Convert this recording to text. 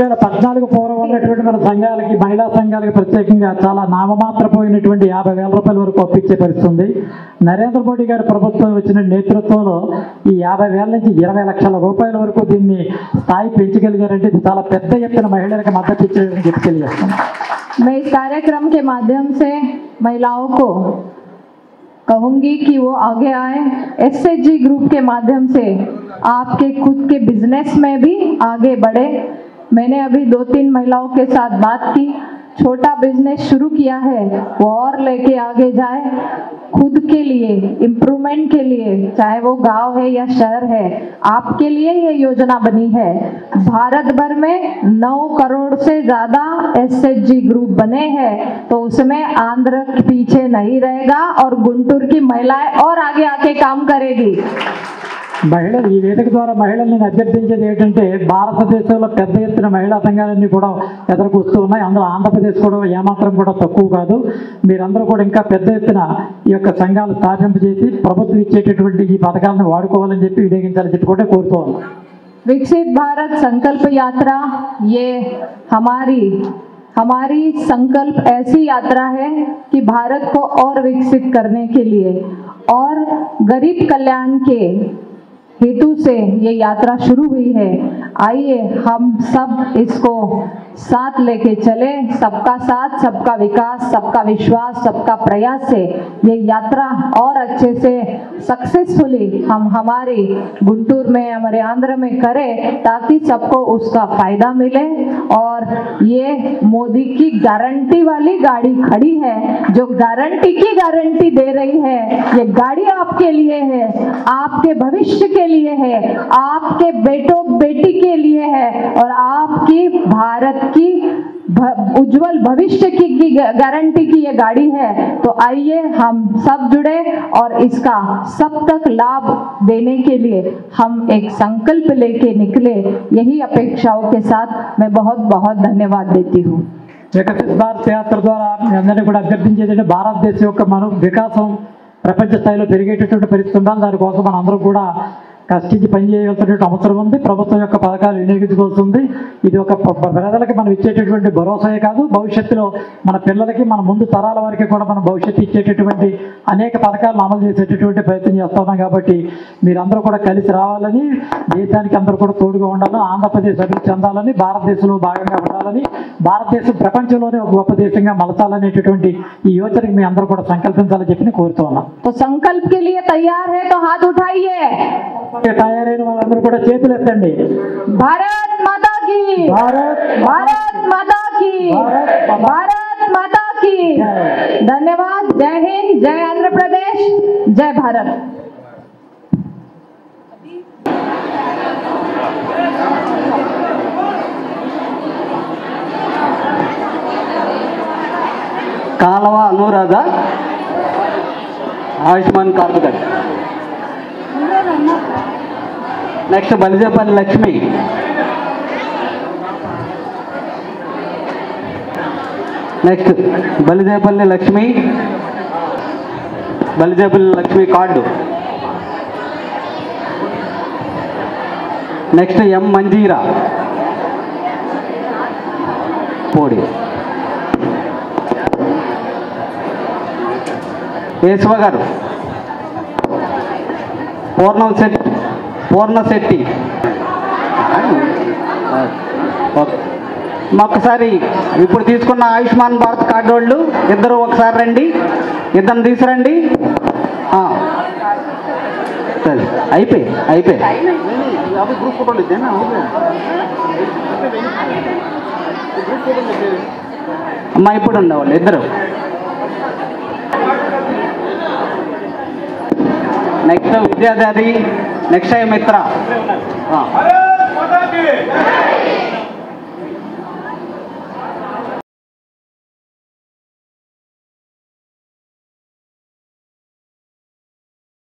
2014 పూర్వం ఉన్నటువంటి మన సంఘాలకి, మహిళా సంఘాలకి ప్రత్యేకంగా చాలా నామమాత్రపోయినటువంటి 50,000 రూపాయల వరకు అప్పిచ్చే పరిస్థితుంది. నరేంద్ర మోడీ గారి ప్రభుత్వం వచ్చిన నేతృత్వంలో ఈ 50,000 నుంచి 20 లక్షల రూపాయల వరకు దీన్ని స్థాయి పెంచగలిగారంటే ఇది చాలా పెద్ద ఎత్తున మహిళలకు మద్దతు ఇచ్చేదని చెప్పి తెలియజేస్తున్నాను. मैं इस कार्यक्रम के माध्यम से महिलाओं को कहूँगी कि वो आगे आए, SHG ग्रुप के माध्यम से आपके खुद के बिजनेस में भी आगे बढ़े। मैंने अभी 2-3 महिलाओं के साथ बात की, छोटा बिजनेस शुरू किया है वो और लेके आगे जाए, खुद के लिए इम्प्रूवमेंट के लिए, चाहे वो गांव है या शहर है, आपके लिए ये योजना बनी है। भारत भर में 9 करोड़ से ज़्यादा SHG ग्रुप बने हैं, तो उसमें आंध्र पीछे नहीं रहेगा और गुंटूर की महिलाएं और आगे आके काम करेगी। మహిళలు ఈ వేదిక ద్వారా మహిళల్ని అభ్యర్థించేది ఏంటంటే, భారతదేశంలో పెద్ద ఎత్తున మహిళా సంఘాలన్నీ కూడా ఎదుర్కొస్తూ ఉన్నాయి. అందులో ఆంధ్రప్రదేశ్ కూడా ఏమాత్రం కూడా తక్కువ కాదు. మీరందరూ కూడా ఇంకా పెద్ద ఎత్తున ఈ యొక్క సంఘాలు స్థాపింపజేసి ప్రభుత్వం ఇచ్చేటటువంటి ఈ పథకాలను వాడుకోవాలని చెప్పి వినియోగించాలని చెప్పి కూడా కోరుతూ ఉన్నాం. विकसित भारत संकल्प यात्रा ये हमारी संकल्प ऐसी यात्रा है कि भारत को और विकसित करने के लिए और गरीब कल्याण के हेतु से ये यात्रा शुरू हुई है। आइए हम सब इसको साथ लेके चले, सबका साथ, सबका विकास, सबका विश्वास, सबका प्रयास से ये यात्रा और अच्छे से सक्सेसफुली हम हमारे गुंटूर में, हमारे आंध्र में करें, ताकि सबको उसका फायदा मिले। और ये मोदी की गारंटी वाली गाड़ी खड़ी है, जो गारंटी की गारंटी दे रही है। ये गाड़ी आपके लिए है, आपके भविष्य के लिए है, आपके बेटों बेटी के लिए है और आपकी भारत की उज्जवल भविष्य की गारंटी की ये गाड़ी है। तो आइए हम सब जुड़े और इसका सब तक लाभ देने के लिए हम एक संकल्प लेके निकले। यही अपेक्षाओं के साथ मैं बहुत बहुत धन्यवाद देती हूँ। వికసిత్ భారత్ యాత్ర ద్వారా మీ అందరినీ కూడా అభ్యర్థించేదంటే, భారతదేశం యొక్క మనం వికాసం ప్రపంచ స్థాయిలో పెరిగేటటువంటి పరిస్థితి ఉండాలి. దానికోసం మనం అందరూ కూడా కష్టించి పనిచేయాల్సినటువంటి అవసరం ఉంది. ప్రభుత్వం యొక్క పథకాలు వినియోగించుకోవాల్సింది. ఇది ఒక ప్రజలకి మనం ఇచ్చేటటువంటి భరోసాయే కాదు, భవిష్యత్తులో మన పిల్లలకి, మన ముందు తరాల వారికి కూడా మనం భవిష్యత్తు ఇచ్చేటటువంటి అనేక పథకాలను అమలు చేసేటటువంటి ప్రయత్నం చేస్తున్నాం. కాబట్టి మీరందరూ కూడా కలిసి రావాలని, దేశానికి అందరూ కూడా తోడుగా ఉండాలని, ఆంధ్రప్రదేశ్ అభివృద్ధి చెందాలని, భారతదేశంలో భాగంగా ఉండాలని, భారతదేశం ప్రపంచంలోనే ఒక గొప్ప దేశంగా మలచాలనేటటువంటి ఈ యోచనకి మీ అందరూ కూడా సంకల్పించాలని చెప్పి కోరుతూ ఉన్నాం. तो संकल्प के लिए तैयार है तो हाथ उठाइए। తయారైన వాళ్ళందరూ కూడా చేతులు ఎత్తండి. भारत माता की, भारत माता की, भारत माता की। धन्यवाद। जय हिंद, जय आंध्र प्रदेश, जय Bharat. Kalava Anuradha, Ayushman card. Next Balijepalli Lakshmi, next Balijepalli Lakshmi card. Next M Manjira పోడి. కేశవ గారు, పూర్ణశెట్టి. ఒక్కసారి ఇప్పుడు తీసుకున్న ఆయుష్మాన్ భారత్ కార్డు వాళ్ళు ఇద్దరు ఒకసారి రండి, ఇద్దరు తీసురండి. సరే, అయిపోయి అమ్మా ఇప్పుడు ఉండేవాళ్ళు ఇద్దరు. నెక్స్ట్ విద్యాధరి, నెక్స్ట్ మిత్ర.